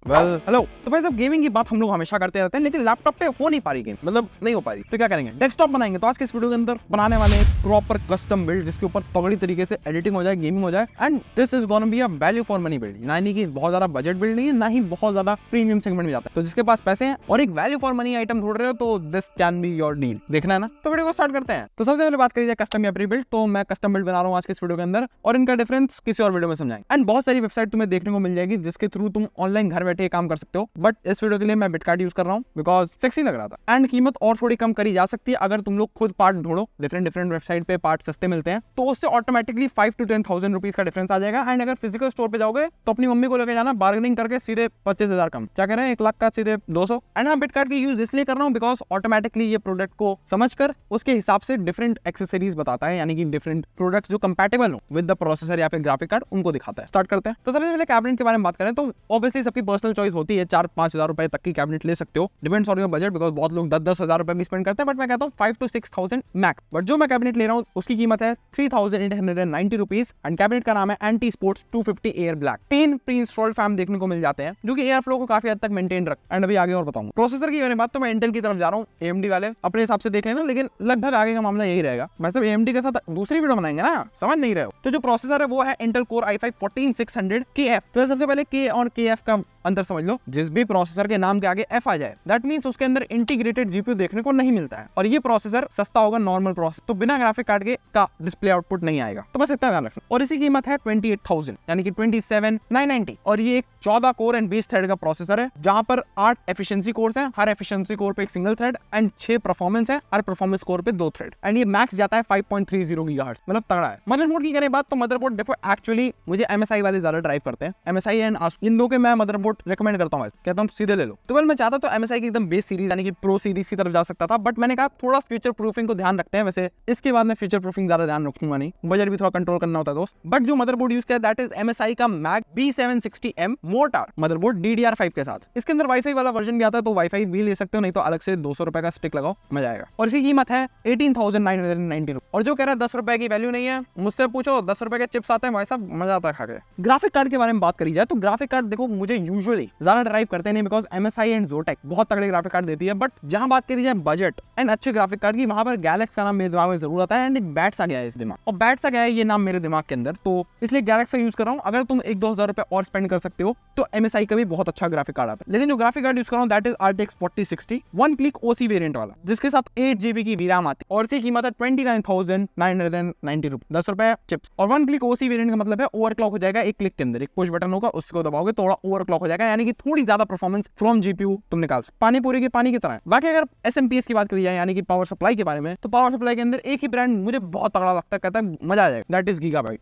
Hello. तो भाई, सब गेमिंग की बात हम लोग हमेशा करते रहते हैं, लेकिन लैपटॉप पे हो नहीं पा रही गेम, मतलब नहीं हो पा रही। तो क्या करेंगे, डेस्कटॉप बनाएंगे। तो आज के इस वीडियो के अंदर बनाने वाले हैं प्रॉपर कस्टम बिल्ड, जिसके ऊपर तगड़ी तरीके से एडिटिंग हो जाए, गेमिंग हो जाए, and this is gonna be a value for money build. यानी कि बहुत ज्यादा बजट बिल्ड नहीं है, ना ही बहुत ज्यादा प्रीमियम सेगमेंट में जाता है। तो जिसके पास पैसे हैं और एक वैल्यू फॉर मनी आइटम ढूंढ रहे हो, तो this can be your deal. देखना है ना, तो वीडियो को स्टार्ट करते हैं। तो सबसे पहले बात करी जाए कस्टम या प्री बिल्ड, तो मैं कस्टम बिल्ड बना रहा हूँ आज के इस वीडियो के अंदर, और इनका डिफरेंस किसी और वीडियो में समझाएंगे। एंड बहुत सारी वेबसाइट तुम्हें देखने को मिल जाएगी जिसके थ्रू तुम ऑनलाइन घर बैठे काम कर सकते हो, बट इस वीडियो के लिए मैं बिटकार्ड यूज कर रहा हूँ बिकॉज सेक्सी लग रहा था। एंड कीमत और थोड़ी कम करी जा सकती है अगर तुम लोग खुद पार्ट ढूंढो। डिफरेंट वेबसाइट पे पार्ट सस्ते मिलते हैं, तो उससे ऑटोमेटिकली 5 to 10,000 रुपीज का डिफरेंस आ जाएगा। एंड अगर फिजिकल स्टोर पे जाओगे तो अपनी मम्मी को लेकर जाना, बार्गेनिंग करके सीधे 25,000 कम। क्या कह रहे हैं, 1 लाख का सीधे 200। एंड हाँ, बिटकार्ड की यूज इसलिए कर रहा हूँ बिकॉज ऑटोमेटिकली ये प्रोडक्ट को समझकर उसके हिसाब से डिफरेंट एक्सेसरीज बताता है, यानी कि डिफरेंट प्रोडक्ट जो कंपैटिबल हो विद द प्रोसेसर या फिर ग्राफिक कार्ड, उनको दिखाता है। स्टार्ट करते हैं। तो सबसे पहले कैबिनेट के बारे में बात करें तो ऑब्वियसली सबकी पर्सनल चॉइस होती है, 4-5 हजार रुपए तक की कैबिनेट ले सकते हो, depends on your budget, because बहुत लोग 10-10 हजार रुपए भी स्पेंड करते हैं, बट मैं कहता हूँ 5 to 6,000 मैक्स। बट जो मैं कैबिनेट ले रहा हूँ उसकी कीमत है 3,890 रुपीज, एंड कैबिनेट का नाम है anti sports 250 air black. 3 pre installed fan देखने को मिल जाते हैं जो कि एयर फ्लो को काफी हद तक मेंटेन रख। एंड अभी आगे और बताऊंगा। प्रोसेसर की बात तो मैं इंटेल की तरफ जा रहा हूँ, AMD वाले अपने हिसाब से देख लेना, लेकिन लगभग आगे का मामला यही रहेगा। मैं सब AMD के साथ दूसरी वीडियो बनाएंगे ना, समझ नहीं रहे हो। तो जो प्रोसेसर है वो है इंटेल कोर i5 14600 KF। तो सबसे पहले K और KF का अंतर समझ लो। जिस भी प्रोसेसर के नाम के आगे F आ जाए, दैट मींस उसके अंदर इंटीग्रेटेड जीपीयू देखने को नहीं मिलता है, और ये प्रोसेसर सस्ता होगा नॉर्मल प्रोसेसर, तो बिना ग्राफिक कार्ड के का डिस्प्ले आउटपुट नहीं आएगा। तो बस इतना ध्यान रखना। और इसी कीमत है 28,000 यानी कि 27,990। और ये एक 14 कोर एंड 20 थ्रेड का प्रोसेसर है, जहां पर 8 एफिशिएंसी कोर्स हैं, हर एफिशिएंसी कोर पे एक सिंगल थ्रेड, एंड 6 परफॉर्मेंस है, हर परफॉर्मेंस कोर पे 2 थ्रेड। एंड ये मैक्स जाता है 5.30 गीगाहर्ट्ज, मतलब तगड़ा है। मदरबोर्ड की करें बात तो मदरबोर्ड देखो, एक्चुअली मुझे MSI वाले ज्यादा ड्राइव करते हैं। MSI एंड इन दो के मैं मदरबोर्ड रिकमेंड करता हूँ, कहता हूँ सीधे ले लो। तो मैं चाहता तो MSI की एकदम बेस सीरीज यानी कि प्रो सीरीज की तरफ जा सकता था, बट मैंने कहा थोड़ा फ्यूचर प्रूफिंग को ध्यान रखते हैं। वैसे इसके बाद मैं फ्यूचर प्रूफिंग ज्यादा ध्यान रखूंगा नहीं, बजट भी थोड़ा कंट्रोल करना होता है दोस्त। बट जो मदरबोर्ड यूज किया दैट इज MSI का MAG B760M Mortar motherboard DDR5 के साथ। इसके अंदर वाईफाई वाला वर्जन भी आता है, तो वाईफाई भी ले सकते हो, नहीं तो अलग से 200 रुपए का स्टिक लगाओ, मजा आएगा। और इसकी कीमत है 18,990 रुपए। और जो कह रहा है 10 रुपए की वैल्यू नहीं है, मुझसे पूछो 10 रुपए के चिप्स आते हैं भाई साहब, मजा आता है खा के। ग्राफिक कार्ड के बारे में बात करी जाए तो ग्राफिक कार्ड देखो, मुझे यूजुअली ज्यादा ड्राइव करते नहीं, बिकॉज MSI एंड Zotac बहुत तगड़े ग्राफिक कार्ड देती है। बट जहां बात करी जाए बजट एंड अच्छे ग्राफिक कार्ड की, वहां पर गैलेक्स का नाम मेरे दिमाग में जरूर आता है, एंड एक बैट्स आ गया है इस दिमाग, और बैट्स आ गया है ये नाम मेरे दिमाग के अंदर, तो इसलिए गैलेक्स का यूज कर रहा हूँ। अगर तुम 1-2 हजार रुपए और स्पेंड कर सकते हो तो MSI का भी बहुत अच्छा ग्राफिक कार्ड आता है। लेकिन जो ग्राफिक कार्ड यूज कर रहा हूँ that is RTX 4060 1 click OC variant वाला, जिसके साथ 8 GB की VRAM आती है, और इसकी कीमत है 29,990 रुपए, 10 रुपए चिप्स। और 1 क्लिक OC वेरिएंट का मतलब है ओवरक्लॉक हो जाएगा एक क्लिक के अंदर। एक पुश बटन होगा, उसको दबाओगे थोड़ा ओवरक्लॉक हो जाएगा, यानी कि थोड़ी ज्यादा परफॉर्मेंस फ्रॉम GPU तुम निकाल सकते। पानी पूरी के पानी की तरह है। बाकी अगर SMPS की बात करी जाए यानी कि पावर सप्लाई के बारे में, तो पावर सप्लाई के अंदर एक ही ब्रांड मुझे बहुत तगड़ा लगता है, कहता है मजा आ जाएगा, दैट इज गीगाबाइट।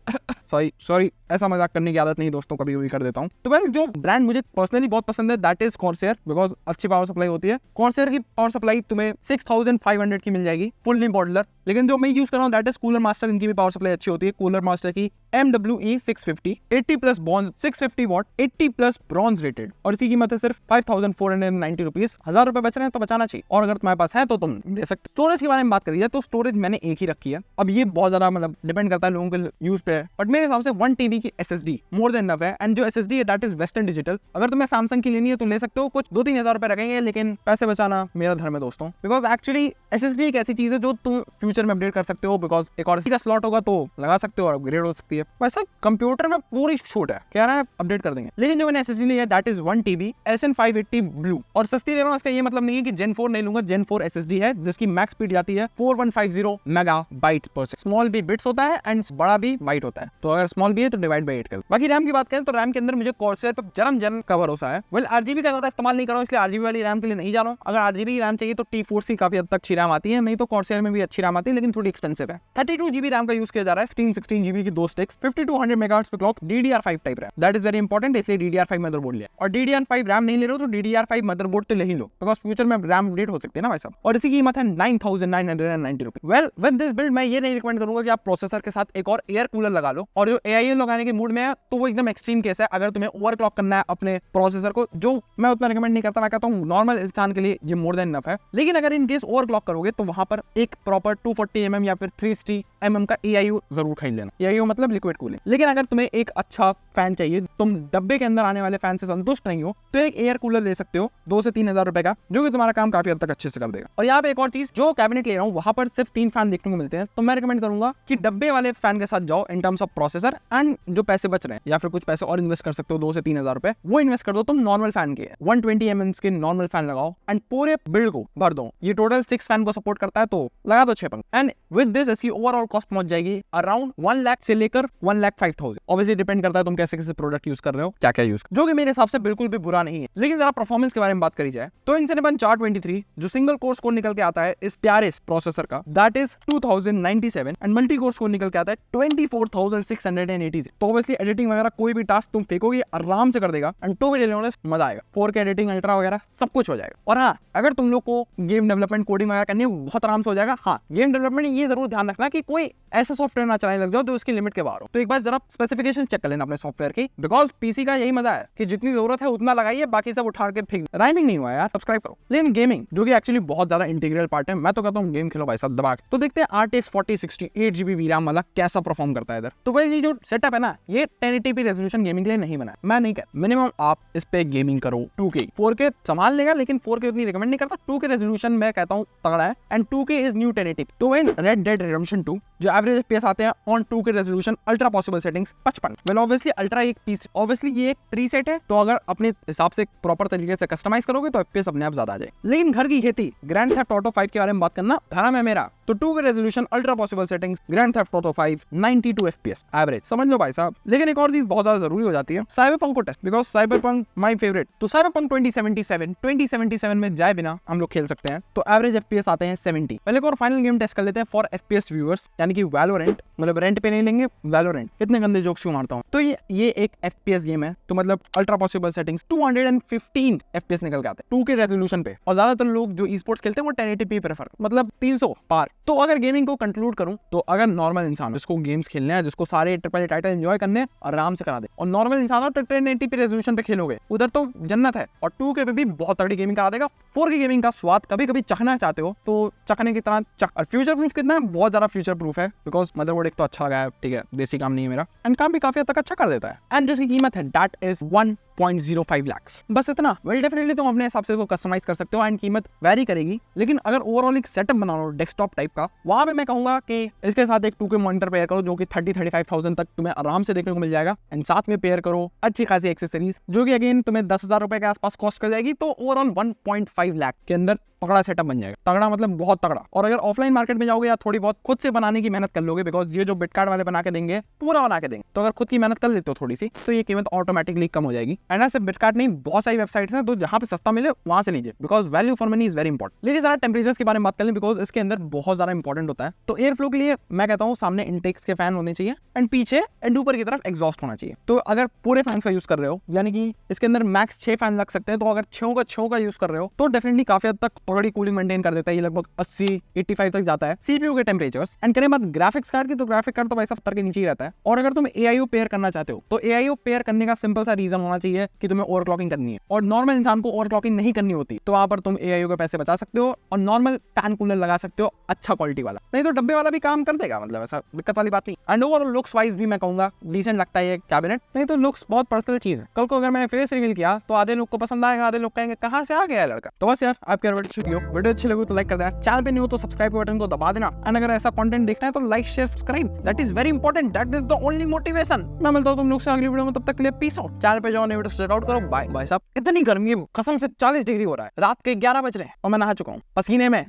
सॉरी ऐसा मजाक करने की आदत नहीं दोस्तों, कभी कभी कर देता हूँ। तो जो ब्रांड मुझे पर्सनली बहुत पसंद है दैट इज कॉर्सेयर, बिकॉज अच्छी पावर सप्लाई होती है। कॉर्सेयर की पावर सप्लाई तुम्हें 6,500 की मिल जाएगी, फुल्ली मॉडुलर। लेकिन जो मैं यूज कर रहा हूँ दैट इज कूलर मास्टर, इनकी भी पावर सप्लाई अच्छी होती है। कूलर मास्टर की MWE 650 80 plus bronze 650 watt 80 plus bronze rated, और इसकी कीमत है सिर्फ 5,490 रुपीज। 1000 रुपए बच रहे हैं तो बचाना चाहिए, और अगर तुम्हारे पास है तो तुम दे सकते। स्टोरेज के बारे में बात करी जाए तो स्टोरेज मैंने एक ही रखी है। अब ये बहुत ज्यादा मतलब डिपेंड करता है लोगों के यूज पे, बट मेरे हिसाब से 1 TB की SSD मोर देन इनफ है। एंड जो SSD है दैट इज वेस्टर्न डिजिटल। अगर तुम्हें सैमसंग की लेनी है तो ले सकते हो, कुछ 2-3 हजार रुपए रखेंगे, लेकिन पैसे बचाना मेरा धर्म है दोस्तों, बिकॉज एक्चुअली SSD एक ऐसी चीज है जो तुम फ्यूचर में अपडेट कर सकते हो, बिकॉज एक और का स्लॉट होगा तो लगा सकते हो और अपग्रेड हो सकती है। वैसा कंप्यूटर में पूरी छूट है, कह रहा है अपडेट कर देंगे। लेकिन जो मैंने SSD लिया है that is 1 TB SN580 blue, और सस्ती ले रहा हूँ। इसका ये मतलब नहीं है कि Gen 4 नहीं लूंगा, Gen 4 SSD है जिसकी मैक्स स्पीड जाती है 4150 मेगाबाइट्स पर सेकंड। स्मॉल भी बिट्स होता है एंड बड़ा भी बाइट होता है, तो अगर स्मॉल भी है तो डिवाइड बाई 8 कर। बाकी रैम की बात करें तो रैम के अंदर मुझे कॉर्सेयर पर जन्म का भरोसा है। वेल RGB का ज्यादा इस्तेमाल नहीं कर रहा हूँ, इसलिए RGB वाली रैम के लिए नहीं जा रहा हूँ। अगर RGB की रैम चाहिए तो T4 की काफी हद तक अच्छी रैम आती है, नहीं तो कॉर्सेयर में भी अच्छी रैम आती है, लेकिन थोड़ी एक्सपेंसिव है। 32 GB रैम का यूज किया जा रहा है, 16 GB की 2 स्टिक्स, 5200 मेगाहर्ट्ज पे clock, DDR5 type RAM, that is very important, इसलिए DDR5 मदरबोर्ड लिया। और DDR5 रैम नहीं ले रहे हो तो DDR5 मदरबोर्ड तो ले ही लो, बिकॉज फ्यूचर में रैम अपडेट हो सकती है ना भाई साहब। और इसकी कीमत है 9,990 रुपए। वेल विद दिस बिल्ड मैं ये नहीं रिकमेंड करूंगा कि आप प्रोसेसर के साथ एक और एयर कूलर लगा लो, और जो AIO लगाने के मूड में है तो वो एकदम एक्सट्रीम केस है। अगर तुम्हें ओवरक्लॉक करना है अपने प्रोसेसर को, जो मैं उतना रिकमेंड नहीं करता, मैं कहता हूँ नॉर्मल इंसान के लिए ये मोर देन इनफ है। लेकिन अगर इन केस ओवरक्लॉक करोगे तो वहां पर एक प्रॉपर 240 mm या फिर 360 mm का AIO जरूर खरीद लेना। AIO मतलब लिक्विड कूलिंग। लेकिन अगर तुम्हें एक अच्छा फैन चाहिए, तुम डब्बे के अंदर आने वाले फैन से संतुष्ट नहीं हो, तो एक एयर कूलर ले सकते हो 2 से 3 हजार रुपए का, जो कि तुम्हारा काम काफी हद तक अच्छे से कर देगा। और यहाँ पे एक और चीज, जो कैबिनेट ले रहा हूँ वहां पर सिर्फ 3 फैन देखने को मिलते हैं, तो मैं रिकमेंड करूंगा कि डब्बे वाले फैन के साथ जाओ in terms of processor, and जो पैसे बच रहे हैं या फिर कुछ पैसे और इन्वेस्ट कर सकते हो 2 से 3 हजार रुपए, वो इन्वेस्ट कर दो तुम नॉर्मल फैन के 120 mm के नॉर्मल फैन लगाओ एंड पूरे बिल्ड को भर दो। ये टोटल 6 फैन को सपोर्ट करता है, तो लगा दो 6 पंख, एंड विद दिस इसकी ओवरऑल कॉस्ट पहुंच जाएगी अराउंड 1 लाख से लेकर 1,05,000। ऑब्वियसली डिपेंड करता है तुम कैसे कैसे प्रोडक्ट यूज कर रहे हो, क्या क्या यूज, जो कि मेरे हिसाब से बिल्कुल भी बुरा नहीं है। लेकिन जरा परफॉर्मेंस के बारे में बात करी जाए तो Infineon 423 जो सिंगल कोर स्कोर निकल के आता है इस प्यारे प्रोसेसर का, that is 2097, and multi core score निकल के आता है 24,683। तो ऑब्वियसली एडिटिंग वगैरह कोई भी टास्क तुम फेंकोगे आराम से कर देगा, एंड टू बी ऑनेस्ट मजा आएगा। 4K एडिटिंग अल्ट्रा वगैरह सब कुछ हो जाएगा। और हाँ, अगर तुम लोग को गेम डेवलपमेंट कोडिंग वगैरह करनी है बहुत आराम से हो जाएगा। हाँ, गेम डेवलपमेंट ये जरूर ध्यान रखना कि कोई ऐसा सॉफ्टवेयर ना चलाने लग जाओ जो उसकी लिमिट के बाहर हो। तो एक बार जरा स्पेसिफिकेशन चेक कर लेना अपने सॉफ्टवेयर की, बिकॉज पीसी का यही मजा है कि जितनी जरूरत है उतना लगाइए, बाकी सब उठा के फेंक। राइमिंग नहीं हुआ यार, सब्सक्राइब करो। लेकिन गेमिंग जो कि एक्चुअली बहुत ज्यादा इंटीग्रल पार्ट है, मैं तो कहता हूँ गेम खेलो भाई सब दबा के। तो देखते हैं RTX 4060 8GB VRAM वाला कैसा परफॉर्म करता है इधर। तो भाई ये जो सेटअप है ना, ये 1080p रेजोल्यूशन गेमिंग के लिए नहीं बना है, मैं नहीं कहता। मिनिमम आप इस पे गेमिंग करो 2K 4K संभाल लेगा, लेकिन 4K उतनी रिकमेंड नहीं करता। 2K रेजोल्यूशन मैं कहता हूँ तगड़ा है, एंड 2K इज न्यू 1080। तो इन Red Dead Redemption 2 जो एवरेज FPS आते हैं on 2K resolution ultra possible settings 55। Well obviously ultra एक पीस, ऑब्वियसली ये एक प्रीसेट है, तो अगर अपने हिसाब से प्रॉपर तरीके से कस्टमाइज करोगे तो FPS अपने आप ज्यादा आ जाए। लेकिन घर की खेती ग्रैंड थेफ्ट ऑटो 5 के बारे में बात करना धर्म है मेरा, तो 2K resolution ultra possible settings grand theft auto 5 92 FPS average, समझ लो भाई साहब। लेकिन एक और चीज बहुत ज्यादा जरूरी हो जाती है, साइबरपंक को test, because Cyberpunk my favourite. तो साइबरपंक 2077 में जाए बिना हम लोग खेल सकते हैं, तो एवरेज FPS आते हैं 70। पहले एक और फाइनल गेम टेस्ट कर लेते हैं फॉर FPS व्यूअर्स, यानी कि वैलोरेंट, मतलब रेंट पे नहीं लेंगे वैलोरेंट। इतने गंदे जोक्स क्यों मारता हूँ। तो ये एक FPS गेम है, तो मतलब अल्ट्रा पॉसिबल सेटिंग्स 215 FPS निकल के आते हैं 2K रेजोल्यूशन पे, और ज्यादातर लोग जो ई-स्पोर्ट्स खेलते हैं वो 1080p प्रेफर, मतलब 300 पार। तो अगर गेमिंग को कंक्लूड करूं, तो अगर नॉर्मल इंसान जिसको गेम्स खेलने हैं, जिसको सारे ट्रिपल टाइटल एंजॉय करने हैं, आराम से करा दे। और नॉर्मल इंसान हो तो 1080p रेजोल्यूशन पे खेलोगे, उधर तो जन्नत है। और 2K पे भी बहुत तगड़ी गेमिंग करा देगा। 4K गेमिंग का स्वाद कभी कभी चखना चाहते हो तो चखने की तरह चख। और फ्यूचर प्रूफ कितना है, बहुत ज्यादा फ्यूचर प्रूफ है, बिकॉज मदरबोर्ड एक तो अच्छा लगा है, ठीक है, देसी काम नहीं है मेरा, एंड काम भी काफी हद तक अच्छा कर देता है। एंड जिसकी कीमत है दैट इज 1.05 लाख, बस इतना। वेल डेफिनेटली तुम अपने हिसाब से इसको कस्टमाइज कर सकते हो, एंड कीमत वैरी करेगी। लेकिन अगर ओवरऑल एक सेटअप बना लो डेस्कटॉप टाइप का, वहां पे मैं कहूंगा कि इसके साथ एक 2K मॉनिटर पेयर करो, जो कि 30-35,000 तक तुम्हें आराम से देखने को मिल जाएगा, एंड साथ में पेयर करो अच्छी खासी एक्सेसरीज, जो कि अगेन तुम्हें 10,000 रुपए के आसपास कॉस्ट कर जाएगी। तो ओवरऑल 1.5 लाख के अंदर तगड़ा सेटअप बन जाएगा। तगड़ा मतलब बहुत तगड़ा। और अगर ऑफलाइन मार्केट में जाओगे या थोड़ी बहुत खुद से बनाने की मेहनत कर लोगे, बिकॉज ये जो बिटकार्ड वाले बना के देंगे पूरा बना के देंगे, तो अगर खुद की मेहनत कर लेते हो थोड़ी सी, तो ये कीमत ऑटोमेटिकली कम हो जाएगी। एंड ऐसे बिटकार्ड नहीं, बहुत सारी वेबसाइट्स हैं, तो जहां पे सस्ता मिले वहां से लीजिए, because value for money is very important. लेकिन जरा टेम्परेचर के बारे में बात कर लें, बिकॉज इसके अंदर बहुत ज्यादा इंपॉर्टेंट होता है। तो एयर फ्लो के लिए मैं कहता हूँ सामने इंटेक्स के फैन होने चाहिए, एंड पीछे एंड ऊपर की तरफ एग्जॉस्ट होना चाहिए। तो अगर पूरे फैंस का यूज कर रहे हो, यानी कि इसके अंदर मैक्स 6 फैन लग सकते हैं, तो अगर 6 का यूज कर रहे हो तो डेफिनेटली काफी हद तक तगड़ी कूलिंग मेंटेन कर देता है। ये लगभग 80-85 तक जाता है सीपीयू के टेम्परेचर्स। एंड करें बात ग्राफिक्स कार्ड की, तो ग्राफिक कार्ड तो भाई साहब 70 के नीचे ही रहता है। और अगर तुम AIO पेयर करना चाहते हो, तो AIO पेयर करने का सिंपल सा रीजन होना चाहिए कि तुम्हें ओवरक्लॉकिंग करनी है, और नॉर्मल इंसान को ओवरक्लॉकिंग नहीं करनी होती, तो वहां पर तुम AIO के पैसे बचा सकते हो और नॉर्मल फैन कूलर लगा सकते हो अच्छा क्वालिटी वाला। नहीं तो डब्बे वाला भी काम कर देगा, मतलब ऐसा दिक्कत वाली बात नहीं। एंड ओवरऑल लुक्स वाइज भी मैं कहूंगा डिसेंट लगता है ये कैबिनेट। नहीं तो लुक्स बहुत पर्सनल चीज है। कल को अगर मैंने फेस रिवील किया तो आधे लोग को पसंद आएगा, आधे लोग कहेंगे कहां से आ गया लड़का। तो बस यार, आपके वीडियो अच्छी लगी तो लाइक कर देना, चैनल पे नहीं हो तो सब्सक्राइब के बटन को दबा देना। एंड अगर ऐसा कंटेंट देखना है तो like share subscribe, that is very important, that is the only motivation. मैं मिलता हूं तुम लोग से अगली वीडियो में, तब तक के लिए पीस आउट। चैनल पे जाओ, नए वीडियो चेक आउट करो। बाय। भाई साहब इतनी गर्मी है, कसम से 40 डिग्री हो रहा है, रात के 11 बज रहे हैं और मैं नहा चुका हूं पसीने में।